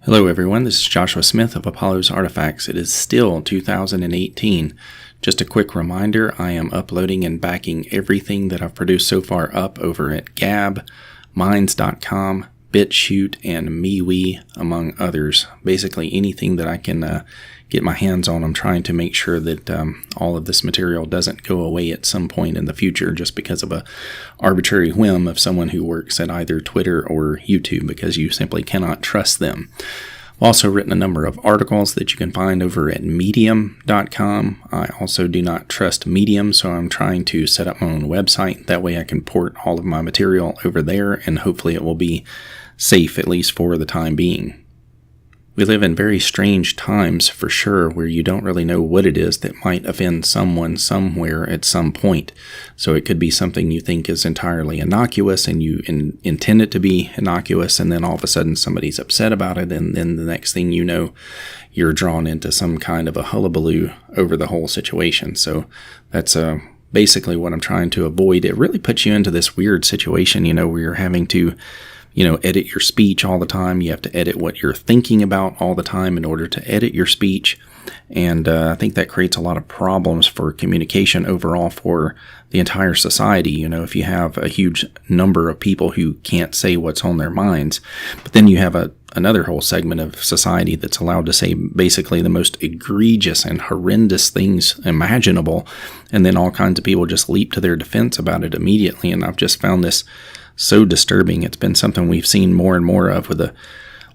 Hello everyone, this is Joshua Smith of Apollo's Artifacts. It is still 2018. Just a quick reminder, I am uploading and backing everything that I've produced so far up over at Gab, Minds.com, BitChute, and MeWe, among others. Basically anything that I can get my hands on. I'm trying to make sure that all of this material doesn't go away at some point in the future just because of a arbitrary whim of someone who works at either Twitter or YouTube, because you simply cannot trust them. I've also written a number of articles that you can find over at medium.com. I also do not trust Medium, so I'm trying to set up my own website. That way I can port all of my material over there, and hopefully it will be safe, at least for the time being. We live in very strange times for sure, where you don't really know what it is that might offend someone somewhere at some point. So it could be something you think is entirely innocuous and you intend it to be innocuous, and then all of a sudden somebody's upset about it, and then the next thing you know, you're drawn into some kind of a hullabaloo over the whole situation. So that's basically what I'm trying to avoid. It really puts you into this weird situation, where you're having to edit your speech all the time. You have to edit what you're thinking about all the time in order to edit your speech. And I think that creates a lot of problems for communication overall for the entire society. If you have a huge number of people who can't say what's on their minds, but then you have another whole segment of society that's allowed to say basically the most egregious and horrendous things imaginable. And then all kinds of people just leap to their defense about it immediately. And I've just found this so disturbing. It's been something we've seen more and more of with a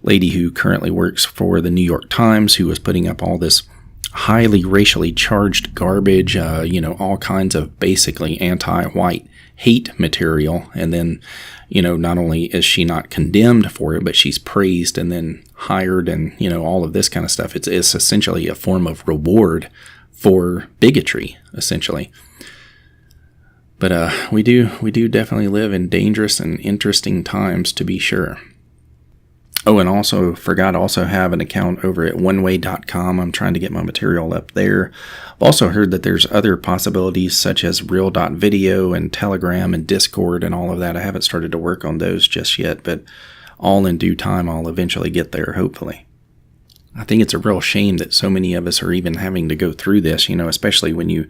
lady who currently works for the New York Times, who was putting up all this highly racially charged garbage, all kinds of basically anti-white hate material. And then, not only is she not condemned for it, but she's praised and then hired and, all of this kind of stuff. It's essentially a form of reward for bigotry, essentially. But we do definitely live in dangerous and interesting times, to be sure. Oh, and also have an account over at oneway.com. I'm trying to get my material up there. I've also heard that there's other possibilities such as real.video and Telegram and Discord and all of that. I haven't started to work on those just yet, but all in due time I'll eventually get there, hopefully. I think it's a real shame that so many of us are even having to go through this, especially when you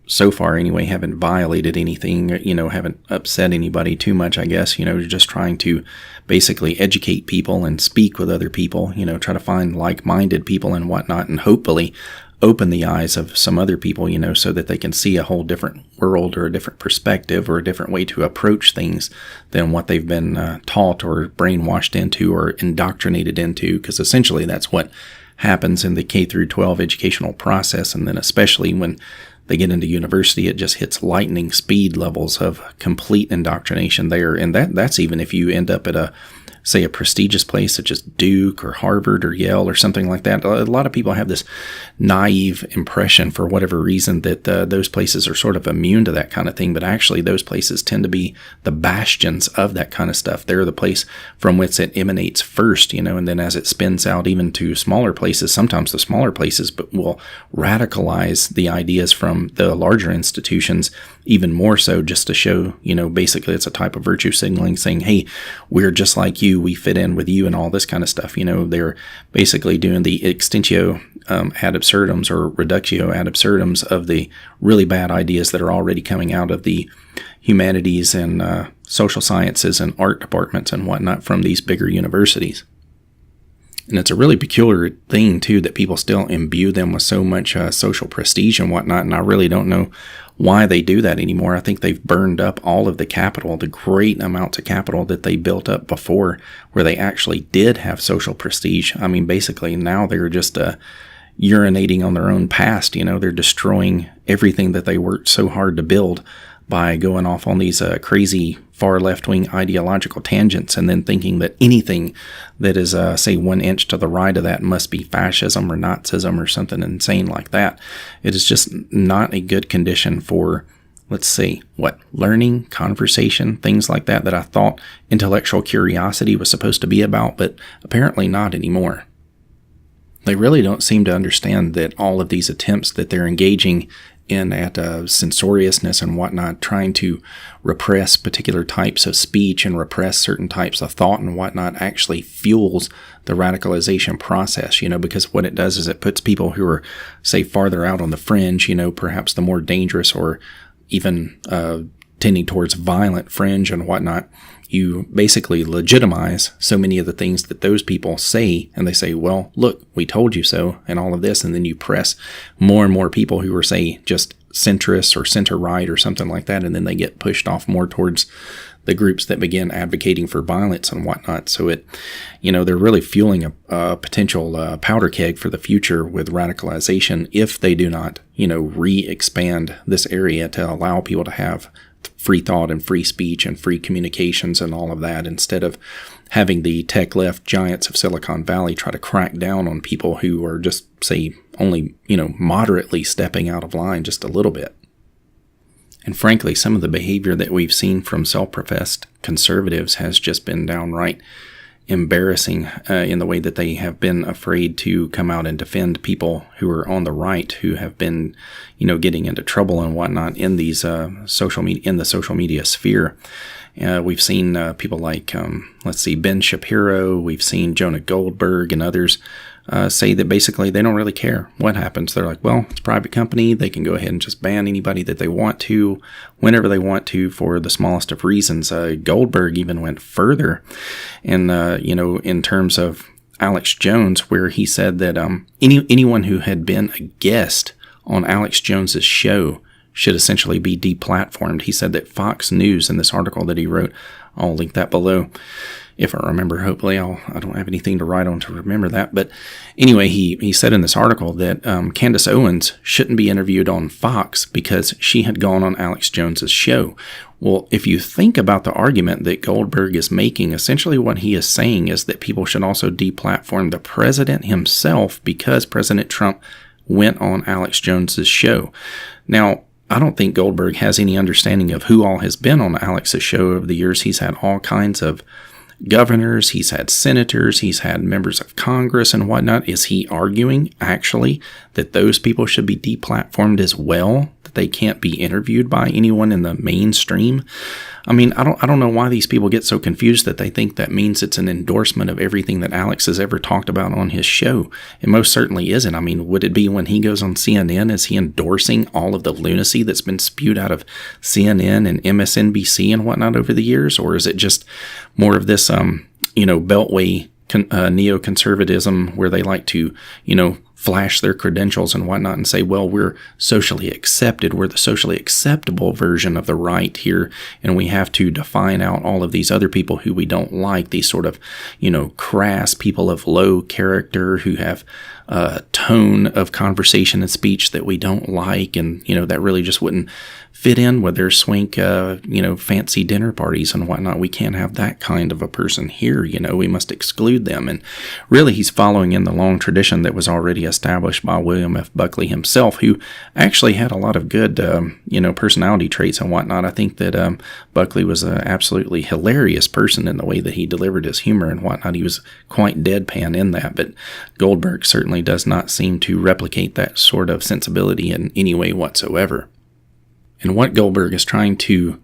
so far anyway, haven't violated anything, haven't upset anybody too much, I guess, just trying to basically educate people and speak with other people, try to find like-minded people and whatnot, and hopefully open the eyes of some other people, so that they can see a whole different world or a different perspective or a different way to approach things than what they've been taught or brainwashed into or indoctrinated into, because essentially that's what happens in the K through 12 educational process. And then especially when they get into university, it just hits lightning speed levels of complete indoctrination there. And that's even if you end up at a prestigious place such as Duke or Harvard or Yale or something like that. A lot of people have this naive impression for whatever reason that those places are sort of immune to that kind of thing. But actually, those places tend to be the bastions of that kind of stuff. They're the place from which it emanates first, and then as it spins out even to smaller places, sometimes the smaller places but will radicalize the ideas from the larger institutions even more so, just to show, basically it's a type of virtue signaling, saying, hey, we're just like you, we fit in with you and all this kind of stuff. They're basically doing the extentio ad absurdums or reductio ad absurdums of the really bad ideas that are already coming out of the humanities and social sciences and art departments and whatnot from these bigger universities. And it's a really peculiar thing, too, that people still imbue them with so much social prestige and whatnot, and I really don't know why they do that anymore. I think they've burned up all of the capital, the great amounts of capital that they built up before, where they actually did have social prestige. I mean, basically, now they're just urinating on their own past. They're destroying everything that they worked so hard to build by going off on these crazy far left-wing ideological tangents, and then thinking that anything that is, 1 inch to the right of that must be fascism or Nazism or something insane like that. It is just not a good condition for, learning, conversation, things like that I thought intellectual curiosity was supposed to be about, but apparently not anymore. They really don't seem to understand that all of these attempts that they're engaging in at censoriousness and whatnot, trying to repress particular types of speech and repress certain types of thought and whatnot, actually fuels the radicalization process, because what it does is it puts people who are, say, farther out on the fringe, perhaps the more dangerous or even tending towards violent fringe and whatnot. You basically legitimize so many of the things that those people say, and they say, well, look, we told you so, and all of this, and then you press more and more people who are, say, just centrists or center-right or something like that, and then they get pushed off more towards the groups that begin advocating for violence and whatnot. So they're really fueling a potential powder keg for the future with radicalization if they do not, re-expand this area to allow people to have free thought and free speech and free communications and all of that, instead of having the tech left giants of Silicon Valley try to crack down on people who are just, say, only, moderately stepping out of line just a little bit. And frankly, some of the behavior that we've seen from self-professed conservatives has just been downright embarrassing in the way that they have been afraid to come out and defend people who are on the right, who have been, getting into trouble and whatnot in these in the social media sphere. We've seen people like, Ben Shapiro. We've seen Jonah Goldberg and others say that basically they don't really care what happens. They're like, well, it's a private company. They can go ahead and just ban anybody that they want to, whenever they want to, for the smallest of reasons. Goldberg even went further, and in terms of Alex Jones, where he said that anyone who had been a guest on Alex Jones's show should essentially be deplatformed. He said that Fox News, in this article that he wrote, I'll link that below if I remember. Hopefully I don't have anything to write on to remember that. But anyway, he said in this article that Candace Owens shouldn't be interviewed on Fox because she had gone on Alex Jones's show. Well, if you think about the argument that Goldberg is making, essentially what he is saying is that people should also deplatform the president himself because President Trump went on Alex Jones's show. Now, I don't think Goldberg has any understanding of who all has been on Alex's show over the years. He's had all kinds of governors, he's had senators, he's had members of Congress and whatnot. Is he arguing, actually, that those people should be deplatformed as well? That they can't be interviewed by anyone in the mainstream? I mean, I don't know why these people get so confused that they think that means it's an endorsement of everything that Alex has ever talked about on his show. It most certainly isn't. I mean, would it be when he goes on CNN? Is he endorsing all of the lunacy that's been spewed out of CNN and MSNBC and whatnot over the years? Or is it just more of this, Beltway neoconservatism where they like to, flash their credentials and whatnot and say, well, we're socially accepted. We're the socially acceptable version of the right here. And we have to define out all of these other people who we don't like, these sort of, crass people of low character who have a tone of conversation and speech that we don't like. And, that really just wouldn't fit in with their swank, fancy dinner parties and whatnot. We can't have that kind of a person here. We must exclude them. And really, he's following in the long tradition that was already established by William F. Buckley himself, who actually had a lot of good, personality traits and whatnot. I think that Buckley was an absolutely hilarious person in the way that he delivered his humor and whatnot. He was quite deadpan in that, but Goldberg certainly does not seem to replicate that sort of sensibility in any way whatsoever. And what Goldberg is trying to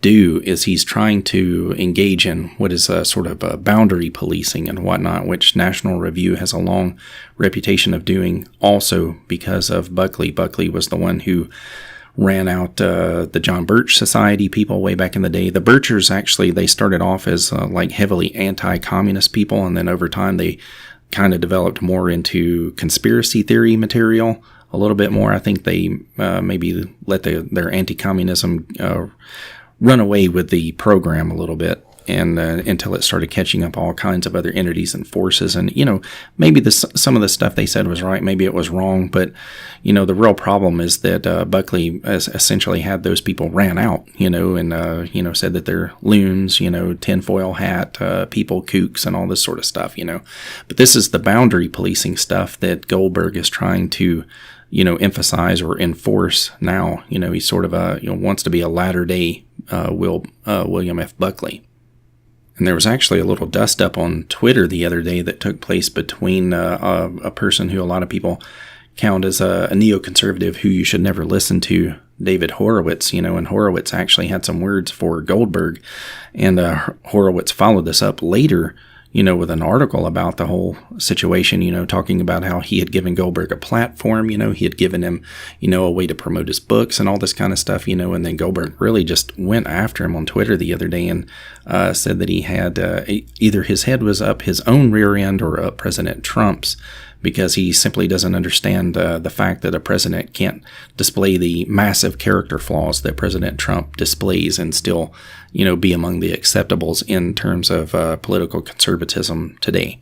do is he's trying to engage in what is a sort of a boundary policing and whatnot, which National Review has a long reputation of doing also because of Buckley. Buckley was the one who ran out the John Birch Society people way back in the day. The Birchers, actually, they started off as heavily anti-communist people, and then over time they kind of developed more into conspiracy theory material. A little bit more. I think they maybe let their anti-communism run away with the program a little bit, and until it started catching up all kinds of other entities and forces. And, maybe some of the stuff they said was right, maybe it was wrong, but, the real problem is that Buckley essentially had those people ran out, and, said that they're loons, tinfoil hat, people, kooks, and all this sort of stuff, But this is the boundary policing stuff that Goldberg is trying to emphasize or enforce now. He sort of wants to be a latter-day William F. Buckley. And there was actually a little dust-up on Twitter the other day that took place between a person who a lot of people count as a neoconservative who you should never listen to, David Horowitz, and Horowitz actually had some words for Goldberg, and Horowitz followed this up later, with an article about the whole situation, talking about how he had given Goldberg a platform, he had given him, a way to promote his books and all this kind of stuff, and then Goldberg really just went after him on Twitter the other day and said that he had either his head was up his own rear end or up President Trump's, because he simply doesn't understand the fact that a president can't display the massive character flaws that President Trump displays and still, be among the acceptables in terms of political conservatism today.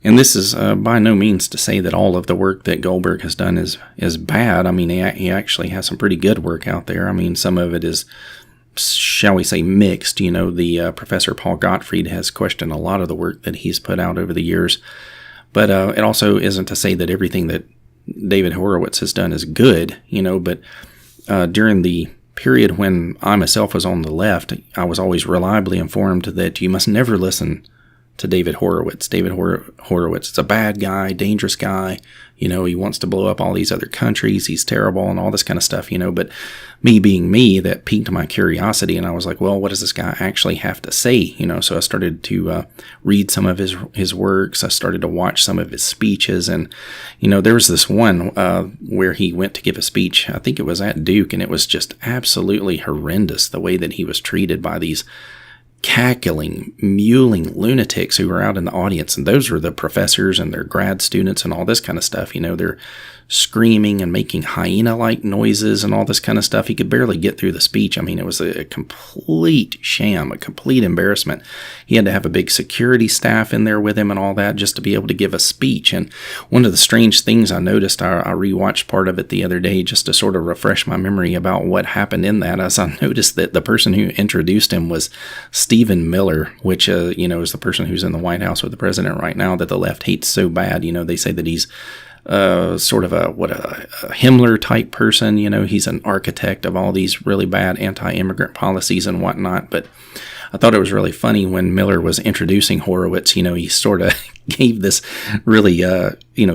And this is by no means to say that all of the work that Goldberg has done is bad. I mean, he actually has some pretty good work out there. I mean, some of it is, shall we say, mixed. The Professor Paul Gottfried has questioned a lot of the work that he's put out over the years. But it also isn't to say that everything that David Horowitz has done is good, but during the period when I myself was on the left, I was always reliably informed that you must never listen to David Horowitz. David Horowitz is a bad guy, dangerous guy. He wants to blow up all these other countries. He's terrible and all this kind of stuff, But me being me, that piqued my curiosity. And I was like, well, what does this guy actually have to say? So I started to read some of his works. I started to watch some of his speeches. And, there was this one where he went to give a speech. I think it was at Duke. And it was just absolutely horrendous, the way that he was treated by these cackling, mewling lunatics who were out in the audience. And those were the professors and their grad students and all this kind of stuff. They're screaming and making hyena-like noises and all this kind of stuff. He could barely get through the speech. I mean, it was a complete sham, a complete embarrassment. He had to have a big security staff in there with him and all that just to be able to give a speech. And one of the strange things I noticed, I rewatched part of it the other day just to sort of refresh my memory about what happened in that, as I noticed that the person who introduced him was Stephen Miller, which, is the person who's in the White House with the president right now that the left hates so bad. They say that he's sort of a Himmler type person. He's an architect of all these really bad anti-immigrant policies and whatnot. But I thought it was really funny when Miller was introducing Horowitz, he sort of gave this really,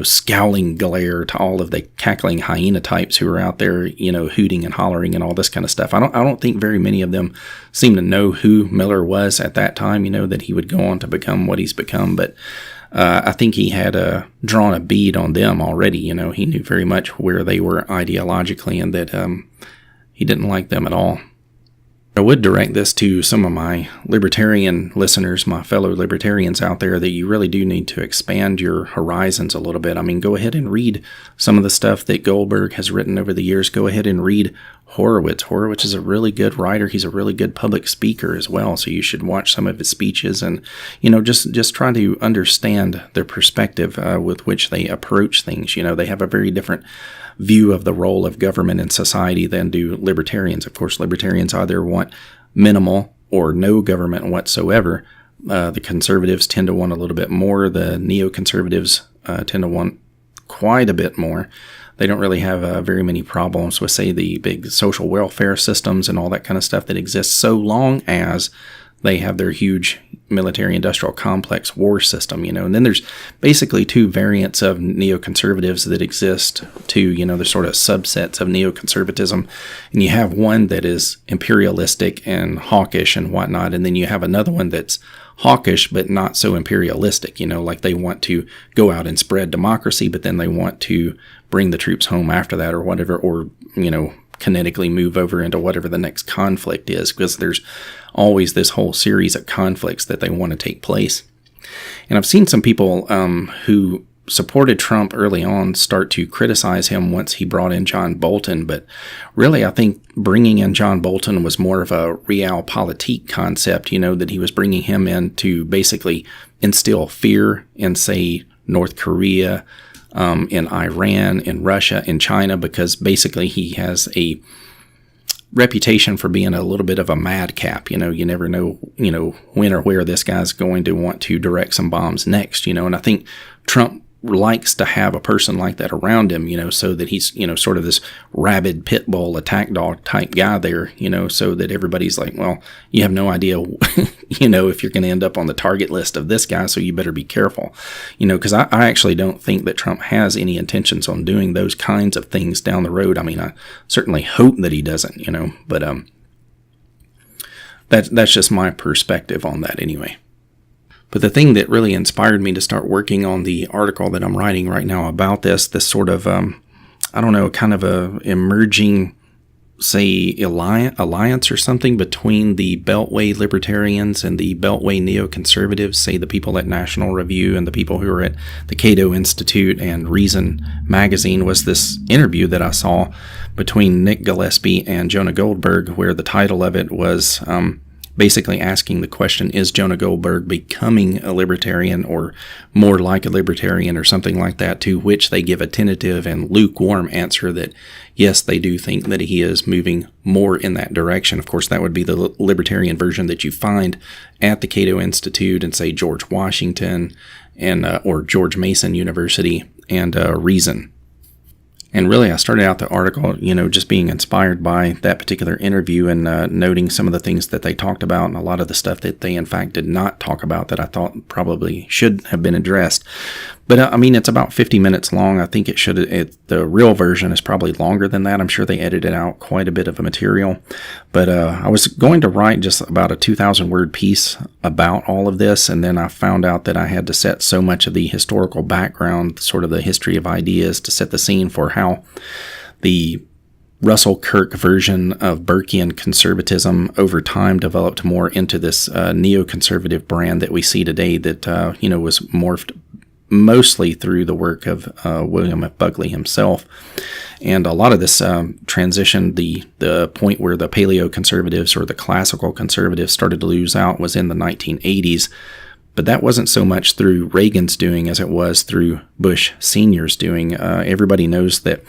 scowling glare to all of the cackling hyena types who were out there, hooting and hollering and all this kind of stuff. I don't think very many of them seem to know who Miller was at that time, that he would go on to become what he's become. But I think he had drawn a bead on them already. He knew very much where they were ideologically and that he didn't like them at all. I would direct this to some of my libertarian listeners, my fellow libertarians out there, that you really do need to expand your horizons a little bit. I mean, go ahead and read some of the stuff that Goldberg has written over the years. Go ahead and read Horowitz. Horowitz is a really good writer. He's a really good public speaker as well. So you should watch some of his speeches and, just try to understand their perspective with which they approach things. They have a very different view of the role of government in society than do libertarians. Of course, libertarians either want minimal or no government whatsoever. The conservatives tend to want a little bit more. The neoconservatives tend to want quite a bit more. They don't really have very many problems with, say, the big social welfare systems and all that kind of stuff that exists, so long as they have their huge military-industrial complex war system, and then there's basically two variants of neoconservatives that exist too, they're sort of subsets of neoconservatism, and you have one that is imperialistic and hawkish and whatnot, and then you have another one that's hawkish but not so imperialistic, like they want to go out and spread democracy, but then they want to bring the troops home after that or whatever, or, kinetically move over into whatever the next conflict is, because there's always this whole series of conflicts that they want to take place. And I've seen some people who supported Trump early on start to criticize him once he brought in John Bolton, but really I think bringing in John Bolton was more of a realpolitik concept, that he was bringing him in to basically instill fear in, say, North Korea, in Iran, in Russia, in China, because basically he has a reputation for being a little bit of a madcap. You never know, when or where this guy's going to want to direct some bombs next, and I think Trump likes to have a person like that around him, so that he's, sort of this rabid pit bull attack dog type guy there, so that everybody's like, well, you have no idea, if you're going to end up on the target list of this guy, so you better be careful, because I actually don't think that Trump has any intentions on doing those kinds of things down the road. I mean, I certainly hope that he doesn't, but that's just my perspective on that anyway. But the thing that really inspired me to start working on the article that I'm writing right now about this sort of, kind of a emerging, say, alliance or something between the Beltway libertarians and the Beltway neoconservatives, say the people at National Review and the people who are at the Cato Institute and Reason magazine, was this interview that I saw between Nick Gillespie and Jonah Goldberg, where the title of it was basically asking the question, is Jonah Goldberg becoming a libertarian or more like a libertarian or something like that, to which they give a tentative and lukewarm answer that, yes, they do think that he is moving more in that direction. Of course, that would be the libertarian version that you find at the Cato Institute and, say, George Washington and or George Mason University and Reason. And really, I started out the article, just being inspired by that particular interview and noting some of the things that they talked about and a lot of the stuff that they, in fact, did not talk about that I thought probably should have been addressed. But, it's about 50 minutes long. I think the real version is probably longer than that. I'm sure they edited out quite a bit of the material. But I was going to write just about a 2,000-word piece about all of this, and then I found out that I had to set so much of the historical background, sort of the history of ideas, to set the scene for how the Russell Kirk version of Burkean conservatism over time developed more into this neoconservative brand that we see today that, was morphed mostly through the work of William F. Buckley himself. And a lot of this transition, the point where the paleo-conservatives or the classical conservatives started to lose out was in the 1980s. But that wasn't so much through Reagan's doing as it was through Bush Sr.'s doing. Everybody knows that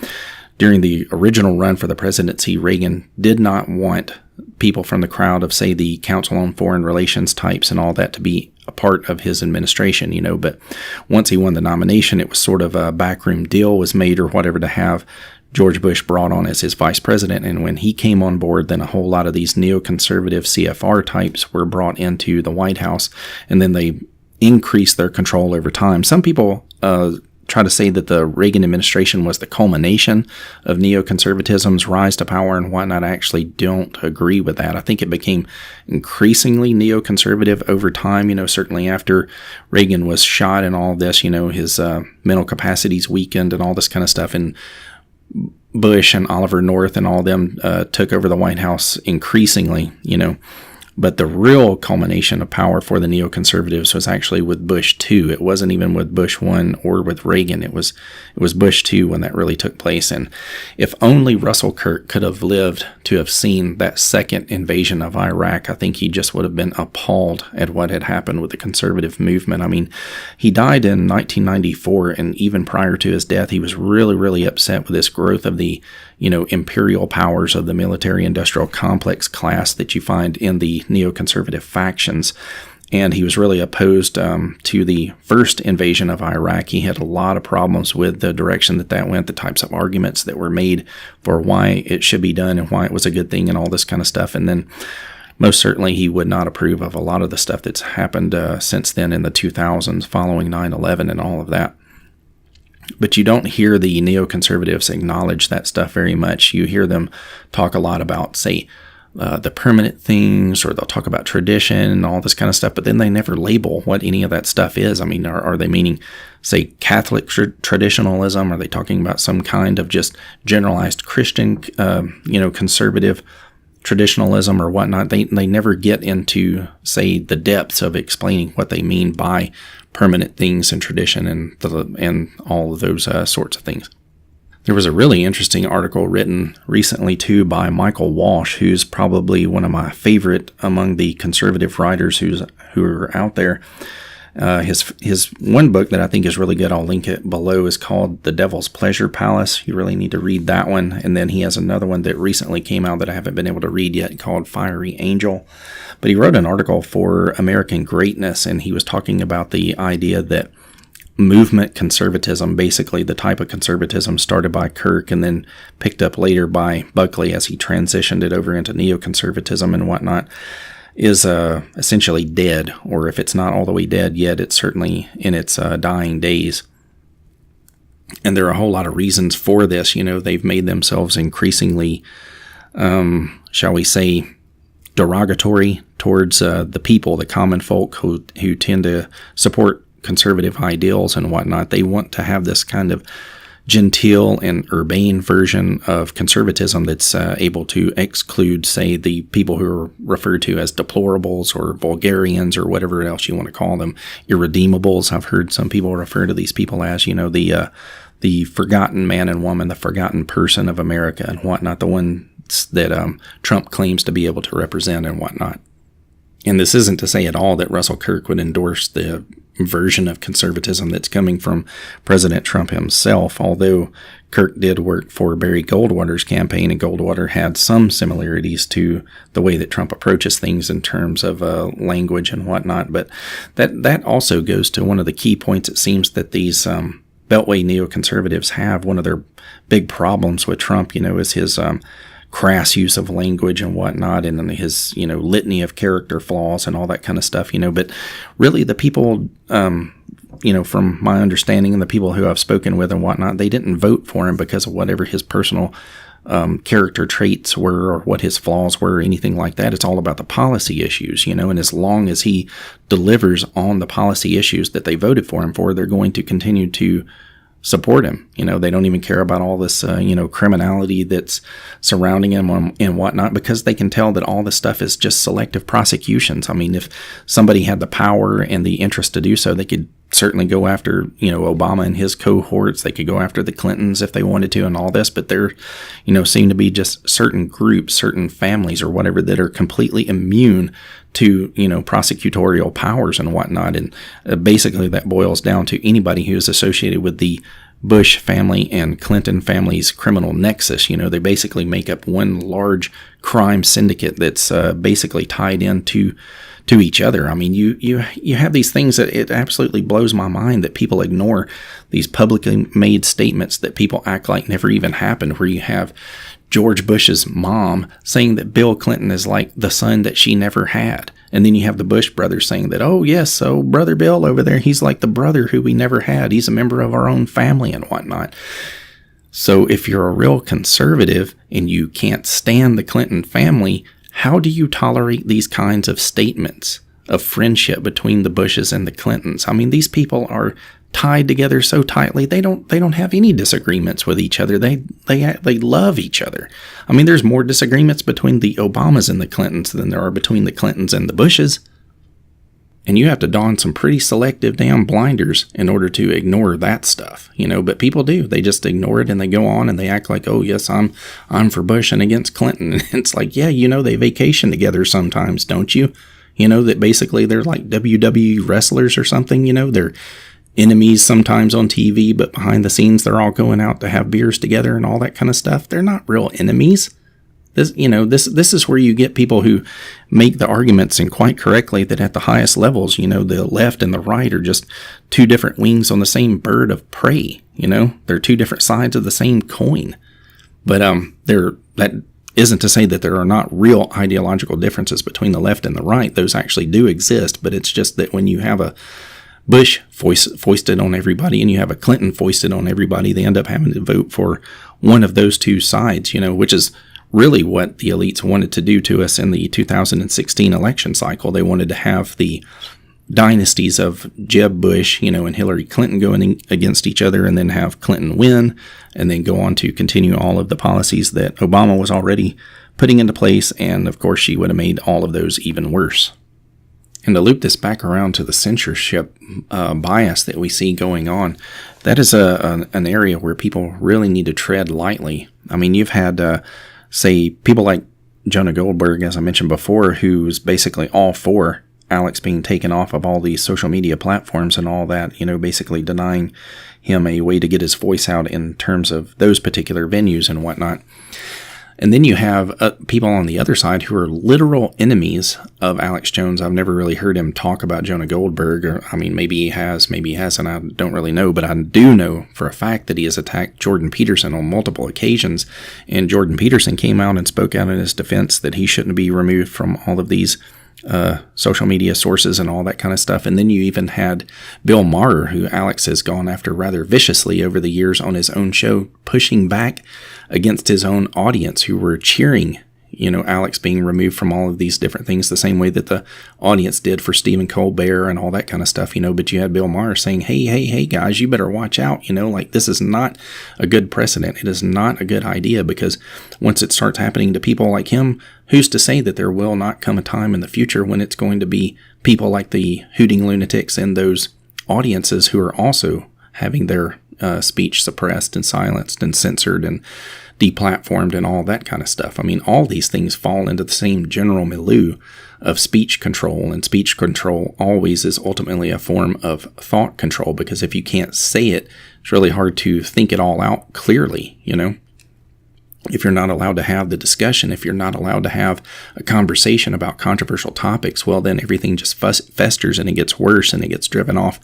during the original run for the presidency, Reagan did not want people from the crowd of, say, the Council on Foreign Relations types and all that to be a part of his administration, but once he won the nomination, it was sort of a backroom deal was made or whatever to have George Bush brought on as his vice president. And when he came on board, then a whole lot of these neoconservative CFR types were brought into the White House, and then they increased their control over time. Some people try to say that the Reagan administration was the culmination of neoconservatism's rise to power and whatnot. I actually don't agree with that. I think it became increasingly neoconservative over time, certainly after Reagan was shot and all this, his mental capacities weakened and all this kind of stuff. And Bush and Oliver North and all them took over the White House increasingly, But the real culmination of power for the neoconservatives was actually with Bush 2. It wasn't even with Bush 1 or with Reagan. It was Bush 2 when that really took place. And if only Russell Kirk could have lived to have seen that second invasion of Iraq, I think he just would have been appalled at what had happened with the conservative movement. He died in 1994, and even prior to his death, he was really, really upset with this growth of the imperial powers of the military-industrial complex class that you find in the neoconservative factions. And he was really opposed to the first invasion of Iraq. He had a lot of problems with the direction that went, the types of arguments that were made for why it should be done and why it was a good thing and all this kind of stuff. And then most certainly he would not approve of a lot of the stuff that's happened since then in the 2000s following 9/11 and all of that. But you don't hear the neoconservatives acknowledge that stuff very much. You hear them talk a lot about, say, the permanent things, or they'll talk about tradition and all this kind of stuff, but then they never label what any of that stuff is. Are they meaning, say, Catholic traditionalism? Are they talking about some kind of just generalized Christian, conservative traditionalism or whatnot? They never get into, say, the depths of explaining what they mean by permanent things and tradition and all of those sorts of things. There was a really interesting article written recently, too, by Michael Walsh, who's probably one of my favorite among the conservative writers who are out there. His one book that I think is really good, I'll link it below, is called The Devil's Pleasure Palace. You really need to read that one. And then he has another one that recently came out that I haven't been able to read yet called Fiery Angel. But he wrote an article for American Greatness, and he was talking about the idea that movement conservatism, basically the type of conservatism started by Kirk and then picked up later by Buckley as he transitioned it over into neoconservatism and whatnot, is essentially dead. Or if it's not all the way dead yet, it's certainly in its dying days. And there are a whole lot of reasons for this. They've made themselves increasingly, shall we say, derogatory towards the people, the common folk who tend to support conservative ideals and whatnot. They want to have this kind of genteel and urbane version of conservatism that's able to exclude, say, the people who are referred to as deplorables or vulgarians or whatever else you want to call them, irredeemables. I've heard some people refer to these people as, the forgotten man and woman, the forgotten person of America and whatnot, the ones that Trump claims to be able to represent and whatnot. And this isn't to say at all that Russell Kirk would endorse the version of conservatism that's coming from President Trump himself, although Kirk did work for Barry Goldwater's campaign, and Goldwater had some similarities to the way that Trump approaches things in terms of language and whatnot. But that also goes to one of the key points. It seems that these Beltway neoconservatives have. One of their big problems with Trump, is his crass use of language and whatnot, and his, litany of character flaws and all that kind of stuff, but really the people, from my understanding and the people who I've spoken with and whatnot, they didn't vote for him because of whatever his personal character traits were or what his flaws were or anything like that. It's all about the policy issues, and as long as he delivers on the policy issues that they voted for him for, they're going to continue to support him. They don't even care about all this, criminality that's surrounding him and whatnot, because they can tell that all this stuff is just selective prosecutions. I mean, if somebody had the power and the interest to do so, they could certainly go after, Obama and his cohorts. They could go after the Clintons if they wanted to and all this, but there, seem to be just certain groups, certain families or whatever that are completely immune to, prosecutorial powers and whatnot. And basically that boils down to anybody who is associated with the Bush family and Clinton family's criminal nexus. They basically make up one large crime syndicate that's basically tied into each other. I mean, you have these things that it absolutely blows my mind that people ignore, these publicly made statements that people act like never even happened, where you have George Bush's mom saying that Bill Clinton is like the son that she never had. And then you have the Bush brothers saying that, oh, yes, so Brother Bill over there, he's like the brother who we never had. He's a member of our own family and whatnot. So if you're a real conservative and you can't stand the Clinton family, how do you tolerate these kinds of statements of friendship between the Bushes and the Clintons? I mean, these people are tied together so tightly, they don't have any disagreements with each other. They love each other. I mean, there's more disagreements between the Obamas and the Clintons than there are between the Clintons and the Bushes. And you have to don some pretty selective damn blinders in order to ignore that stuff, but people do. They just ignore it and they go on and they act like, oh yes, I'm for Bush and against Clinton. And it's like, yeah, they vacation together sometimes, don't you? That basically they're like WWE wrestlers or something, they're enemies sometimes on TV, but behind the scenes, they're all going out to have beers together and all that kind of stuff. They're not real enemies. This is where you get people who make the arguments, and quite correctly, that at the highest levels, the left and the right are just two different wings on the same bird of prey. They're two different sides of the same coin. But that isn't to say that there are not real ideological differences between the left and the right. Those actually do exist, but it's just that when you have a Bush foisted on everybody and you have a Clinton foisted on everybody, they end up having to vote for one of those two sides, which is really what the elites wanted to do to us in the 2016 election cycle. They wanted to have the dynasties of Jeb Bush, and Hillary Clinton going against each other, and then have Clinton win, and then go on to continue all of the policies that Obama was already putting into place. And of course, she would have made all of those even worse. And to loop this back around to the censorship bias that we see going on, that is an area where people really need to tread lightly. I mean, you've had, say, people like Jonah Goldberg, as I mentioned before, who's basically all for Alex being taken off of all these social media platforms and all that, basically denying him a way to get his voice out in terms of those particular venues and whatnot. And then you have people on the other side who are literal enemies of Alex Jones. I've never really heard him talk about Jonah Goldberg. Or, I mean, maybe he has, maybe he hasn't. I don't really know. But I do know for a fact that he has attacked Jordan Peterson on multiple occasions. And Jordan Peterson came out and spoke out in his defense that he shouldn't be removed from all of these social media sources and all that kind of stuff. And then you even had Bill Maher, who Alex has gone after rather viciously over the years on his own show, pushing back against his own audience who were cheering, Alex being removed from all of these different things, the same way that the audience did for Stephen Colbert and all that kind of stuff, but you had Bill Maher saying, hey guys, you better watch out, like this is not a good precedent. It is not a good idea, because once it starts happening to people like him, who's to say that there will not come a time in the future when it's going to be people like the hooting lunatics and those audiences who are also having their speech suppressed and silenced and censored and deplatformed and all that kind of stuff. I mean, all these things fall into the same general milieu of speech control, and speech control always is ultimately a form of thought control, because if you can't say it, it's really hard to think it all out clearly, If you're not allowed to have the discussion, if you're not allowed to have a conversation about controversial topics, well, then everything just festers and it gets worse and it gets driven off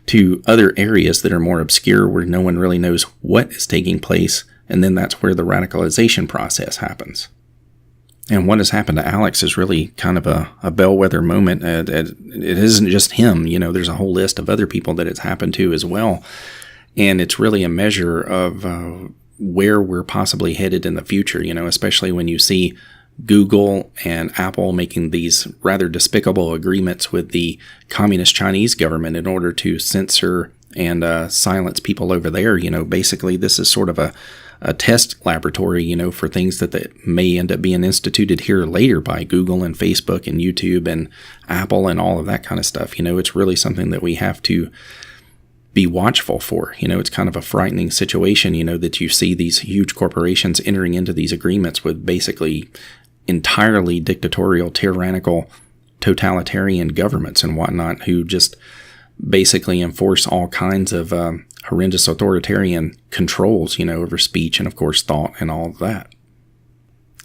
to other areas that are more obscure where no one really knows what is taking place. And then that's where the radicalization process happens. And what has happened to Alex is really kind of a bellwether moment. It isn't just him. There's a whole list of other people that it's happened to as well. And it's really a measure of where we're possibly headed in the future, especially when you see Google and Apple making these rather despicable agreements with the communist Chinese government in order to censor and silence people over there. Basically this is sort of a test laboratory, for things that may end up being instituted here later by Google and Facebook and YouTube and Apple and all of that kind of stuff. It's really something that we have to be watchful for. It's kind of a frightening situation, that you see these huge corporations entering into these agreements with basically entirely dictatorial, tyrannical, totalitarian governments and whatnot, who just basically enforce all kinds of horrendous authoritarian controls, over speech and, of course, thought and all of that.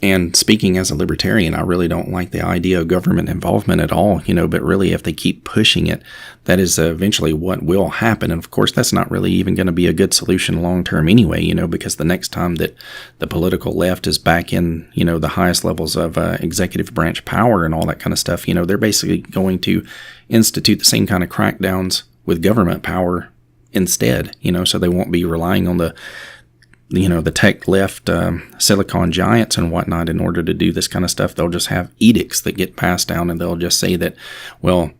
And speaking as a libertarian, I really don't like the idea of government involvement at all, but really if they keep pushing it, that is eventually what will happen. And of course, that's not really even going to be a good solution long term anyway, because the next time that the political left is back in, the highest levels of executive branch power and all that kind of stuff, they're basically going to institute the same kind of crackdowns with government power instead, so they won't be relying on the tech left silicon giants and whatnot in order to do this kind of stuff. They'll just have edicts that get passed down, and they'll just say that, well,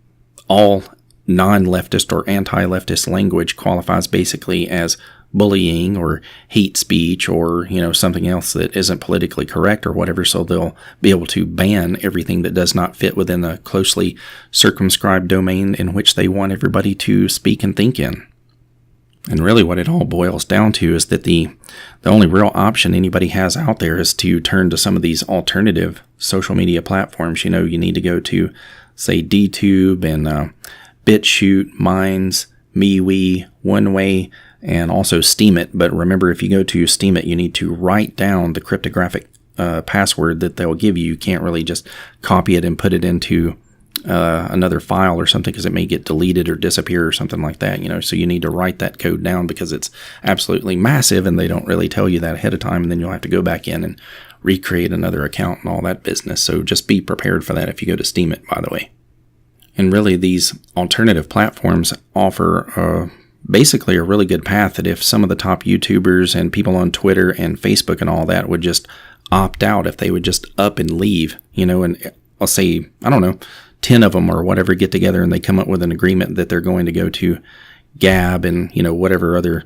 all non-leftist or anti-leftist language qualifies basically as bullying or hate speech or, something else that isn't politically correct or whatever. So they'll be able to ban everything that does not fit within the closely circumscribed domain in which they want everybody to speak and think in. And really what it all boils down to is that the only real option anybody has out there is to turn to some of these alternative social media platforms. You need to go to, say, DTube and BitChute, Minds, MeWe, OneWay, and also Steemit. But remember, if you go to Steemit, you need to write down the cryptographic password that they'll give you. You can't really just copy it and put it into another file or something, because it may get deleted or disappear or something like that, so you need to write that code down because it's absolutely massive and they don't really tell you that ahead of time, and then you'll have to go back in and recreate another account and all that business. So just be prepared for that if you go to Steemit, by the way. And really these alternative platforms offer basically a really good path that if some of the top YouTubers and people on Twitter and Facebook and all that would just opt out, if they would just up and leave, and I'll say, 10 of them or whatever get together and they come up with an agreement that they're going to go to Gab and, whatever other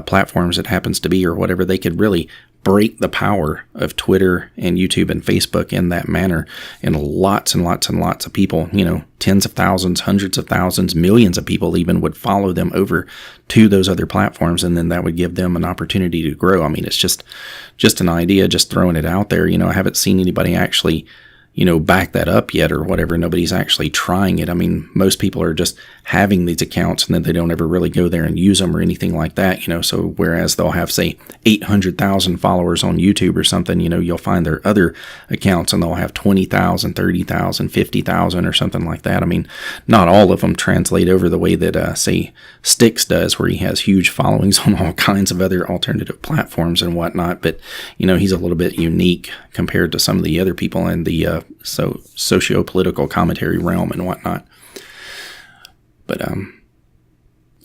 platforms it happens to be or whatever, they could really break the power of Twitter and YouTube and Facebook in that manner. And lots and lots and lots of people, tens of thousands, hundreds of thousands, millions of people even would follow them over to those other platforms. And then that would give them an opportunity to grow. I mean, it's just an idea, just throwing it out there. I haven't seen anybody actually back that up yet or whatever. Nobody's actually trying it. I mean, most people are just having these accounts and then they don't ever really go there and use them or anything like that, so whereas they'll have, say, 800,000 followers on YouTube or something, you'll find their other accounts and they'll have 20,000, 30,000, 50,000 or something like that. I mean, not all of them translate over the way that, say, Styx does, where he has huge followings on all kinds of other alternative platforms and whatnot, but, he's a little bit unique compared to some of the other people in the socio-political commentary realm and whatnot. But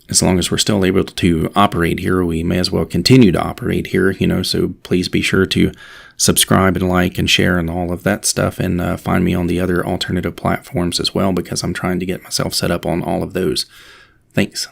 as long as we're still able to operate here, we may as well continue to operate here, so please be sure to subscribe and like and share and all of that stuff, and find me on the other alternative platforms as well, because I'm trying to get myself set up on all of those. Thanks.